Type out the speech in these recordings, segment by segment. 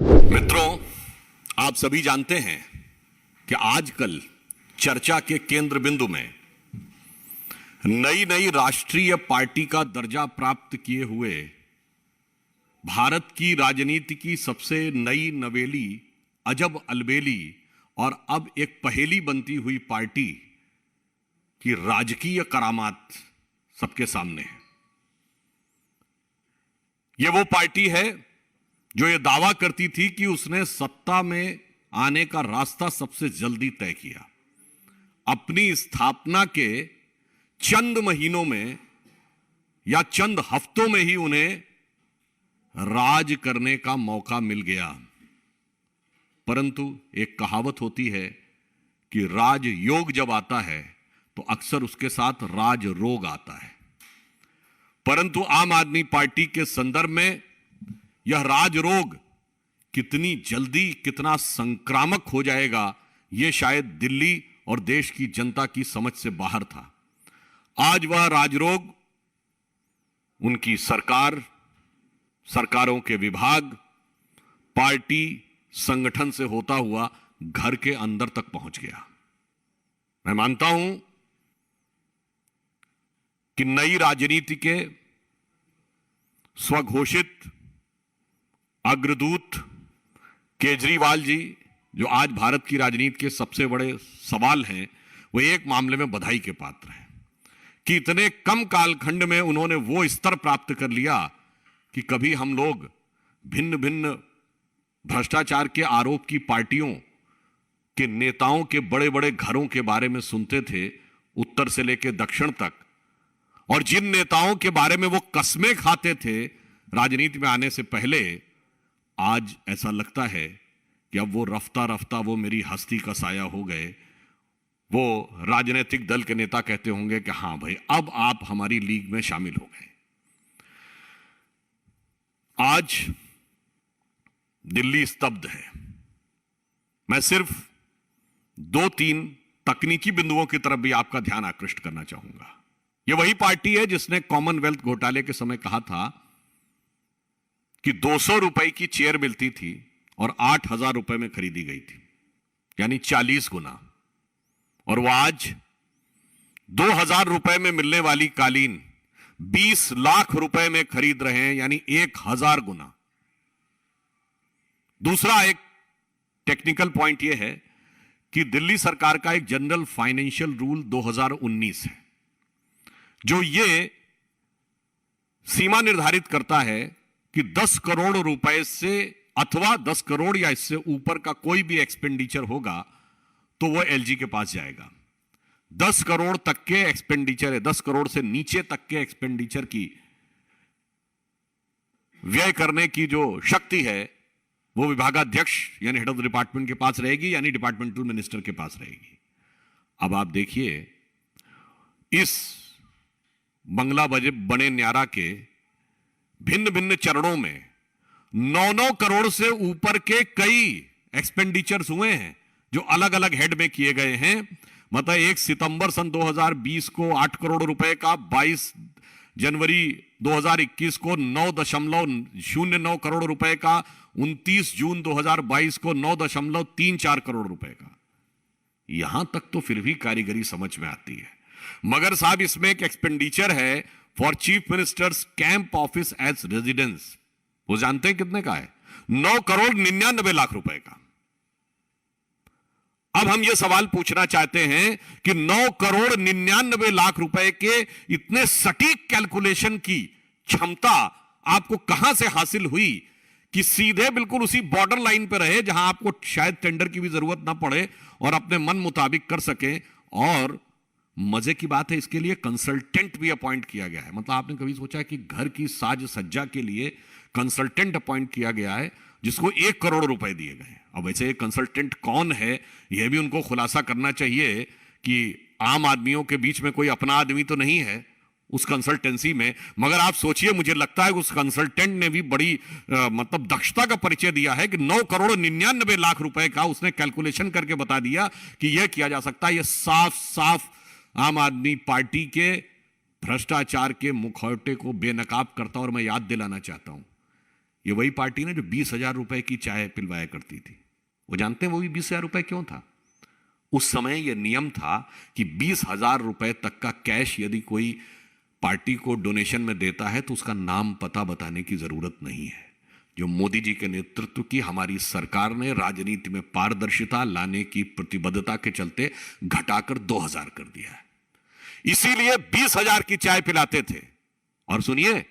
मित्रों, आप सभी जानते हैं कि आजकल चर्चा के केंद्र बिंदु में नई नई राष्ट्रीय पार्टी का दर्जा प्राप्त किए हुए भारत की राजनीति की सबसे नई नवेली, अजब अलबेली और अब एक पहेली बनती हुई पार्टी की राजकीय करामात सबके सामने है। यह वो पार्टी है जो ये दावा करती थी कि उसने सत्ता में आने का रास्ता सबसे जल्दी तय किया। अपनी स्थापना के चंद महीनों में या चंद हफ्तों में ही उन्हें राज करने का मौका मिल गया। परंतु एक कहावत होती है कि राजयोग जब आता है तो अक्सर उसके साथ राज रोग आता है। परंतु आम आदमी पार्टी के संदर्भ में यह राजरोग कितनी जल्दी, कितना संक्रामक हो जाएगा, यह शायद दिल्ली और देश की जनता की समझ से बाहर था। आज वह राजरोग उनकी सरकार, सरकारों के विभाग, पार्टी, संगठन से होता हुआ घर के अंदर तक पहुंच गया। मैं मानता हूं कि नई राजनीति के स्वघोषित अग्रदूत केजरीवाल जी, जो आज भारत की राजनीति के सबसे बड़े सवाल हैं, वो एक मामले में बधाई के पात्र हैं कि इतने कम कालखंड में उन्होंने वो स्तर प्राप्त कर लिया कि कभी हम लोग भिन्न भिन्न भ्रष्टाचार के आरोप की पार्टियों के नेताओं के बड़े बड़े घरों के बारे में सुनते थे, उत्तर से लेकर दक्षिण तक, और जिन नेताओं के बारे में वो कस्में खाते थे राजनीति में आने से पहले, आज ऐसा लगता है कि अब वो रफ्ता रफ्ता वो मेरी हस्ती का साया हो गए। वो राजनीतिक दल के नेता कहते होंगे कि हां भाई, अब आप हमारी लीग में शामिल हो गए। आज दिल्ली स्तब्ध है। मैं सिर्फ 2-3 तकनीकी बिंदुओं की तरफ भी आपका ध्यान आकृष्ट करना चाहूंगा। यह वही पार्टी है जिसने कॉमनवेल्थ घोटाले के समय कहा था कि 200 रुपए की चेयर मिलती थी और 8,000 रुपए में खरीदी गई थी, यानी 40 गुना। और वह आज 2,000 रुपए में मिलने वाली कालीन 20 लाख रुपए में खरीद रहे हैं, यानी 1,000 गुना। दूसरा एक टेक्निकल पॉइंट यह है कि दिल्ली सरकार का एक जनरल फाइनेंशियल रूल 2019 है, जो ये सीमा निर्धारित करता है कि 10 करोड़ रुपए से अथवा 10 करोड़ या इससे ऊपर का कोई भी एक्सपेंडिचर होगा तो वो एलजी के पास जाएगा। 10 करोड़ तक के एक्सपेंडिचर है, 10 करोड़ से नीचे तक के एक्सपेंडिचर की व्यय करने की जो शक्ति है वो विभागाध्यक्ष यानी हेड ऑफ द डिपार्टमेंट के पास रहेगी, यानी डिपार्टमेंटल मिनिस्टर के पास रहेगी। अब आप देखिए, इस बंगला बने न्यारा के भिन्न भिन्न चरणों में 9-9 करोड़ से ऊपर के कई एक्सपेंडिचर्स हुए हैं जो अलग अलग हेड में किए गए हैं। मतलब 1 सितंबर सन 2020 को 8 करोड़ रुपए का, 22 जनवरी 2021 को 9.09 करोड़ रुपए का, 29 जून 2022 को 9.34 करोड़ रुपए का। यहां तक तो फिर भी कारीगरी समझ में आती है, मगर साहब इसमें एक एक्सपेंडिचर है for chief ministers camp office as residence. वो जानते हैं कितने का है? 9 करोड़ 99 लाख रुपए का। अब हम ये सवाल पूछना चाहते हैं कि 9 करोड़ 99 लाख रुपए के इतने सटीक कैलकुलेशन की क्षमता आपको कहां से हासिल हुई कि सीधे बिल्कुल उसी बॉर्डर लाइन पर रहे जहां आपको शायद टेंडर की भी जरूरत ना पड़े और अपने मन मुताबिक कर सके। और मजे की बात है, इसके लिए कंसल्टेंट भी अपॉइंट किया गया है। मतलब आपने कभी सोचा कि घर की साज सज्जा के लिए कंसल्टेंट अपॉइंट किया गया है जिसको 1 करोड़ रुपए दिए गए। अब वैसे कंसल्टेंट कौन है यह भी उनको खुलासा करना चाहिए कि आम आदमियों के बीच में कोई अपना आदमी तो नहीं है उस कंसल्टेंसी में। मगर आप सोचिए, मुझे लगता है उस कंसल्टेंट ने भी बड़ी मतलब दक्षता का परिचय दिया है कि 9 करोड़ 99 लाख रुपए का उसने कैलकुलेशन करके बता दिया कि यह किया जा सकता है। यह साफ साफ आम आदमी पार्टी के भ्रष्टाचार के मुखौटे को बेनकाब करता। और मैं याद दिलाना चाहता हूं ये वही पार्टी ने जो 20,000 रुपए की चाय पिलवाया करती थी। वो जानते हैं वो भी 20,000 रुपए क्यों था? उस समय यह नियम था कि 20,000 रुपए तक का कैश यदि कोई पार्टी को डोनेशन में देता है तो उसका नाम पता बताने की जरूरत नहीं है। जो मोदी जी के नेतृत्व की हमारी सरकार ने राजनीति में पारदर्शिता लाने की प्रतिबद्धता के चलते घटाकर 2,000 कर दिया है। इसीलिए 20,000 की चाय पिलाते थे। और सुनिए,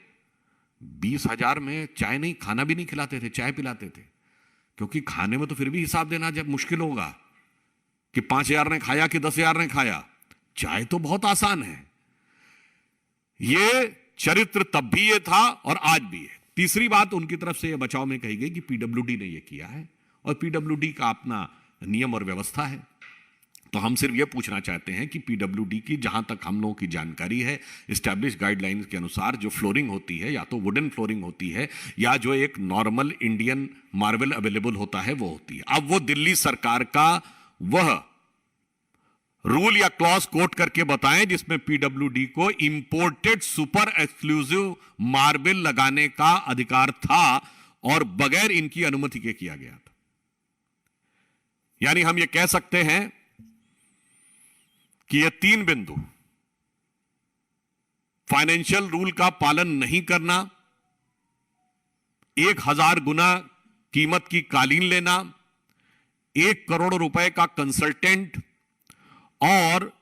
20,000 में चाय नहीं, खाना भी नहीं खिलाते थे, चाय पिलाते थे। क्योंकि खाने में तो फिर भी हिसाब देना जब मुश्किल होगा कि 5,000 ने खाया कि 10,000 ने खाया। चाय तो बहुत आसान है। यह चरित्र तब भी ये था और आज भी है। तीसरी बात उनकी तरफ से यह बचाव में कही गई कि पीडब्ल्यूडी ने यह किया है और पीडब्ल्यूडी का अपना नियम और व्यवस्था है। तो हम सिर्फ यह पूछना चाहते हैं कि पीडब्ल्यूडी की, जहां तक हम लोगों की जानकारी है, एस्टैब्लिश गाइडलाइंस के अनुसार जो फ्लोरिंग होती है या तो वुडन फ्लोरिंग होती है या जो एक नॉर्मल इंडियन मार्बल अवेलेबल होता है वो होती है। अब वो दिल्ली सरकार का वह रूल या क्लॉज कोट करके बताएं जिसमें पीडब्ल्यूडी को इंपोर्टेड सुपर एक्सक्लूसिव मार्बल लगाने का अधिकार था और बगैर इनकी अनुमति के किया गया था। यानी हम यह कह सकते हैं कि यह 3 बिंदु, फाइनेंशियल रूल का पालन नहीं करना, 1,000 गुना कीमत की कालीन लेना, 1 करोड़ रुपए का कंसल्टेंट और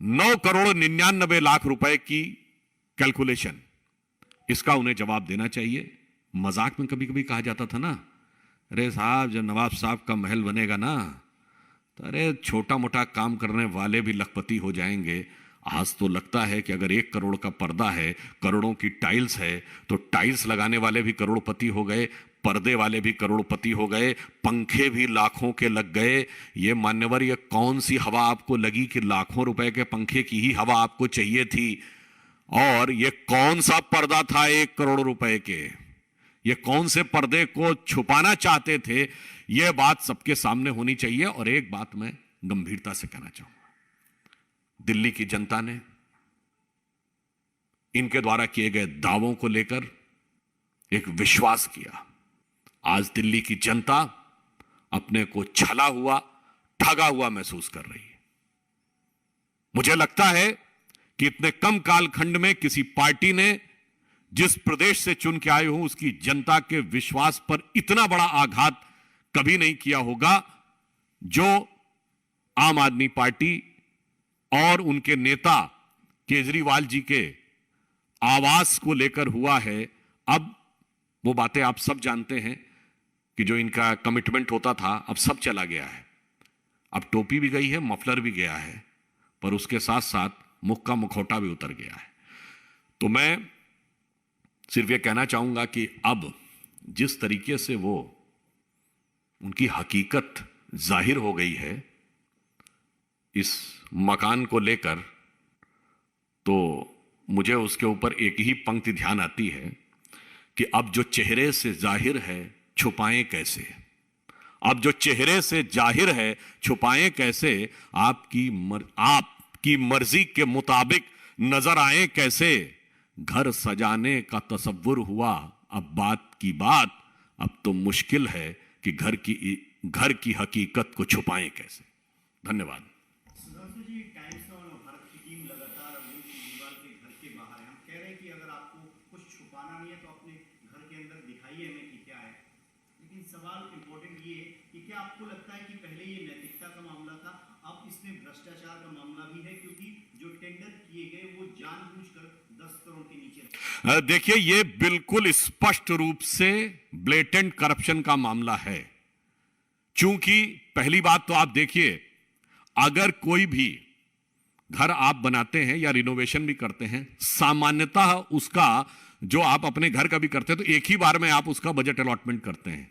9 करोड़ 99 लाख रुपए की कैलकुलेशन, इसका उन्हें जवाब देना चाहिए। मजाक में कभी कभी कहा जाता था ना, अरे साहब जब नवाब साहब का महल बनेगा ना तो अरे छोटा मोटा काम करने वाले भी लखपति हो जाएंगे। आज तो लगता है कि अगर 1 करोड़ का पर्दा है, करोड़ों की टाइल्स है, तो टाइल्स लगाने वाले भी करोड़पति हो गए, पर्दे वाले भी करोड़पति हो गए, पंखे भी लाखों के लग गए। ये मान्यवर, ये कौन सी हवा आपको लगी कि लाखों रुपए के पंखे की ही हवा आपको चाहिए थी? और ये कौन सा पर्दा था 1 करोड़ रुपए के? ये कौन से पर्दे को छुपाना चाहते थे? यह बात सबके सामने होनी चाहिए। और एक बात मैं गंभीरता से कहना चाहूंगा, दिल्ली की जनता ने इनके द्वारा किए गए दावों को लेकर एक विश्वास किया। आज दिल्ली की जनता अपने को छला हुआ, ठगा हुआ महसूस कर रही है। मुझे लगता है कि इतने कम कालखंड में किसी पार्टी ने जिस प्रदेश से चुन के आए हो उसकी जनता के विश्वास पर इतना बड़ा आघात कभी नहीं किया होगा जो आम आदमी पार्टी और उनके नेता केजरीवाल जी के आवास को लेकर हुआ है। अब वो बातें आप सब जानते हैं कि जो इनका कमिटमेंट होता था अब सब चला गया है। अब टोपी भी गई है, मफलर भी गया है, पर उसके साथ साथ मुख का मुखौटा भी उतर गया है। तो मैं सिर्फ ये कहना चाहूंगा कि अब जिस तरीके से वो उनकी हकीकत जाहिर हो गई है इस मकान को लेकर, तो मुझे उसके ऊपर एक ही पंक्ति ध्यान आती है कि अब जो चेहरे से जाहिर है छुपाएं कैसे। अब जो चेहरे से जाहिर है छुपाएं कैसे। आपकी मर्जी के मुताबिक नजर आए कैसे। घर सजाने का तसव्वुर हुआ अब बात की बात, अब तो मुश्किल है कि घर की हकीकत को छुपाएं कैसे। धन्यवाद। जी, टाइम्स और भारत की टीम लगातार दीवार के घर के बाहर है। हम कह रहे हैं कि अगर आपको कुछ छुपाना नहीं है तो अपने घर के अंदर दिखाइए हमें कि क्या है। लेकिन सवाल इम्पोर्टेंट ये है कि क्या आपको लगता है कि पहले ये नैतिकता का मामला था, अब इसमें भ्रष्टाचार का मामला भी है, क्योंकि जो टेंडर किए गए वो जानबूझकर 10 करोड़ के नीचे। देखिए, ये बिल्कुल स्पष्ट रूप से ब्लेटेंट करप्शन का मामला है। चूंकि पहली बात तो आप देखिए, अगर कोई भी घर आप बनाते हैं या रिनोवेशन भी करते हैं, सामान्यतः उसका जो आप अपने घर का भी करते हैं तो एक ही बार में आप उसका बजट अलॉटमेंट करते हैं।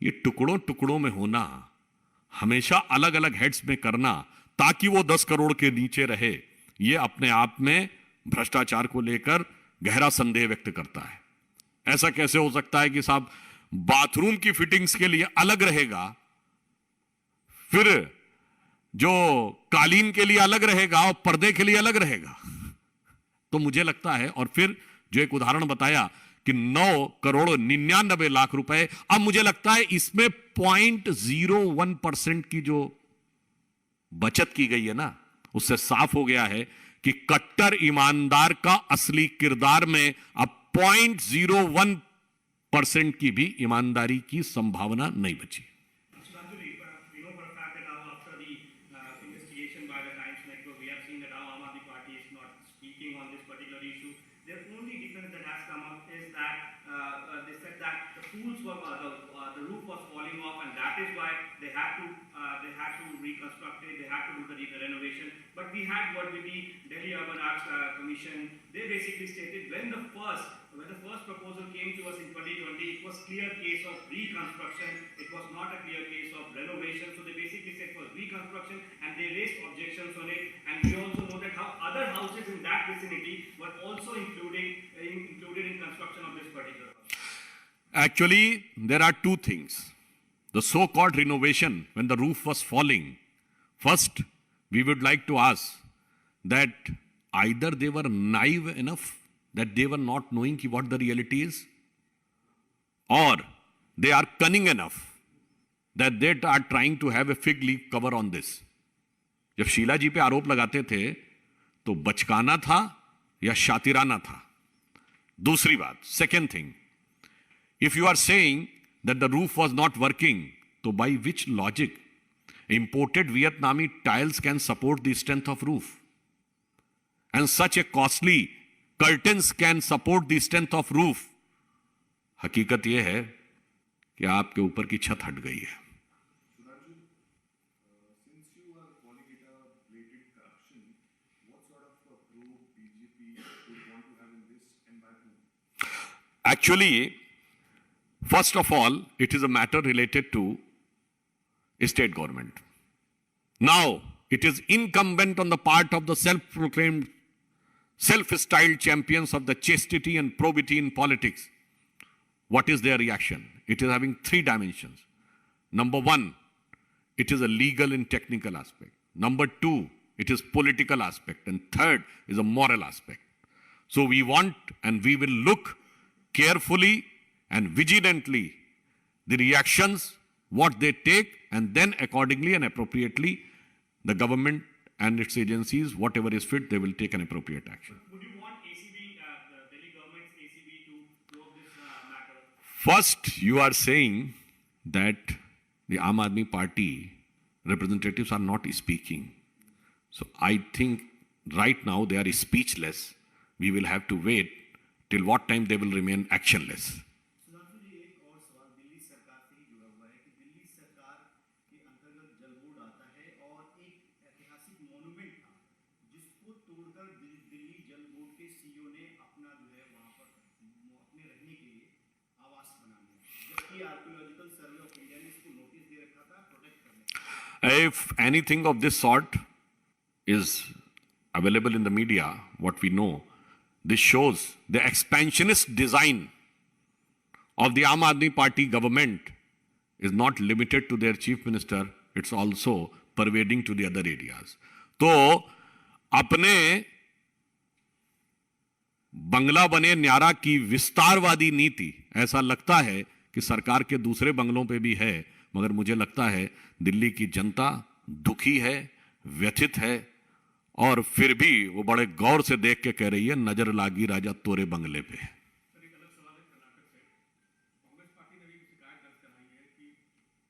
ये टुकड़ों टुकड़ों में होना, हमेशा अलग अलग हेड्स में करना ताकि वो 10 करोड़ के नीचे रहे, ये अपने आप में भ्रष्टाचार को लेकर गहरा संदेह व्यक्त करता है। ऐसा कैसे हो सकता है कि साहब बाथरूम की फिटिंग्स के लिए अलग रहेगा, फिर जो कालीन के लिए अलग रहेगा और पर्दे के लिए अलग रहेगा। तो मुझे लगता है, और फिर जो एक उदाहरण बताया कि 9,99,00,000 रुपए, अब मुझे लगता है इसमें 0.01% की जो बचत की गई है ना, उससे साफ हो गया है कि कट्टर ईमानदार का असली किरदार में अब 0.01% की भी ईमानदारी की संभावना नहीं बची। Subhanshu, we know for a fact that now after the investigation by the Times Network, we have seen that our Aam Aadmi Party is not speaking on this particular issue. The only difference that has come up is that they said that the pools were, the roof was falling off, and that is why they had to reconstruct it, they had to do the renovation. But we had what with the Delhi Urban Arts Commission. They basically stated when the first proposal came to us in 2020, it was clear case of reconstruction. It was not a clear case of renovation. So they basically said it was reconstruction, and they raised objections on it. And we also know that how other houses in that vicinity were also included in construction of this particular house. Actually, there are two things. The so-called renovation, when the roof was falling, first, we would like to ask that either they were naive enough that they were not knowing what the reality is, or they are cunning enough that they are trying to have a fig leaf cover on this. जब शीला जी पे आरोप लगाते थे तो बचकाना था या शातिराना था? दूसरी बात, second thing, if you are saying that the roof was not working, तो by which logic imported Vietnamese tiles can support the strength of roof? And such a costly curtains can support the strength of roof? हकीकत यह है कि आपके ऊपर की छत हट गई है। Since you are calling it a blatant corruption, what sort of pro-BJP would want to have in this and by whom? Actually, first of all, it is a matter related to state government. Now, it is incumbent on the part of the self-proclaimed, self-styled champions of the chastity and probity in politics. What is their reaction? It is having three dimensions. Number one, it is a legal and technical aspect. Number two, it is political aspect. And third is a moral aspect. So we want and we will look carefully and vigilantly the reactions, what they take, and then accordingly and appropriately, the government and its agencies, whatever is fit, they will take an appropriate action. Would you want ACB, the Delhi government's ACB, to probe this matter? First, you are saying that the Aam Aadmi Party representatives are not speaking. So I think right now they are speechless. We will have to wait till what time they will remain actionless. Sudhanshu जी, एक और सवाल दिल्ली सरकार से ही जुड़ा हुआ है कि दिल्ली सरकार के अंतर्गत जल बोर्ड आता है और एक ऐतिहासिक मॉन्यूमेंट था जिसको तोड़कर दिल्ली जल बोर्ड के सीईओ ने अपना जो है वहां पर अपने रहने के लिए आवास बना लिया, जबकि आर्कियोलॉजिकल सर्वे ऑफ इंडिया ने इसको नोटिस दे रखा था प्रोटेक्ट करने का। If anything of this sort is available in the media, what we know, this shows the expansionist design of the Aam Aadmi Party government is not limited to their chief minister, it's also pervading to the other areas. तो अपने बंगला बने न्यारा की विस्तारवादी नीति, ऐसा लगता है कि सरकार के दूसरे बंगलों पे भी है, मगर मुझे लगता है दिल्ली की जनता दुखी है, व्यथित है, और फिर भी वो बड़े गौर से देख के कह रही है, नजर लागी राजा तोरे बंगले पे। सर, एक अलग सवाल है कर्नाटक से। कांग्रेस पार्टी ने भी शिकायत दर्ज कराई है कि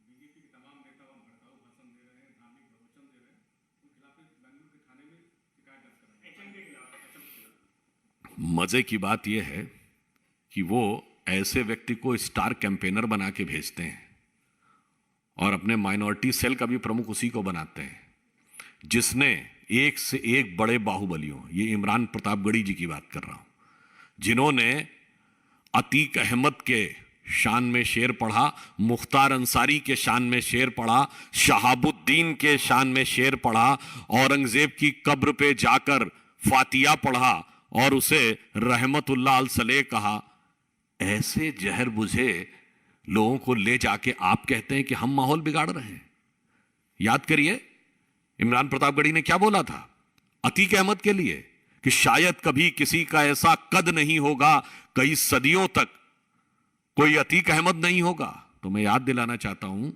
बीजेपी के तमाम नेता वहां भड़काऊ भाषण दे रहे हैं, धार्मिक प्रवचन दे रहे हैं, उनके खिलाफ बेंगलुरु के थाने में शिकायत दर्ज कराई है। एचएम के खिलाफ मजे की बात यह है कि वो ऐसे व्यक्ति को स्टार कैंपेनर बना के भेजते हैं और अपने माइनॉरिटी सेल का भी प्रमुख उसी को बनाते हैं, जिसने एक से एक बड़े बाहुबलियों, ये इमरान प्रतापगढ़ी जी की बात कर रहा हूं, जिन्होंने अतीक अहमद के शान में शेर पढ़ा, मुख्तार अंसारी के शान में शेर पढ़ा, शहाबुद्दीन के शान में शेर पढ़ा, औरंगजेब की कब्र पे जाकर फातिया पढ़ा और उसे रहमतुल्लाह अल सलेह कहा। ऐसे जहर बुझे लोगों को ले जाके आप कहते हैं कि हम माहौल बिगाड़ रहे हैं। याद करिए इमरान प्रतापगढ़ी ने क्या बोला था अतीक अहमद के लिए कि शायद कभी किसी का ऐसा कद नहीं होगा, कई सदियों तक कोई अतीक अहमद नहीं होगा। तो मैं याद दिलाना चाहता हूं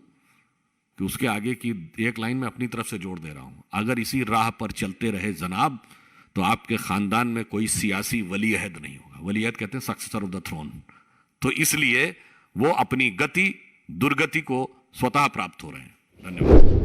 कि उसके आगे की एक लाइन में अपनी तरफ से जोड़ दे रहा हूं, अगर इसी राह पर चलते रहे जनाब तो आपके खानदान में कोई सियासी वलीअहद नहीं होगा। वलीअहद कहते हैं सक्सेसर ऑफ द थ्रोन। तो इसलिए वो अपनी गति दुर्गति को स्वतः प्राप्त हो रहे हैं। धन्यवाद।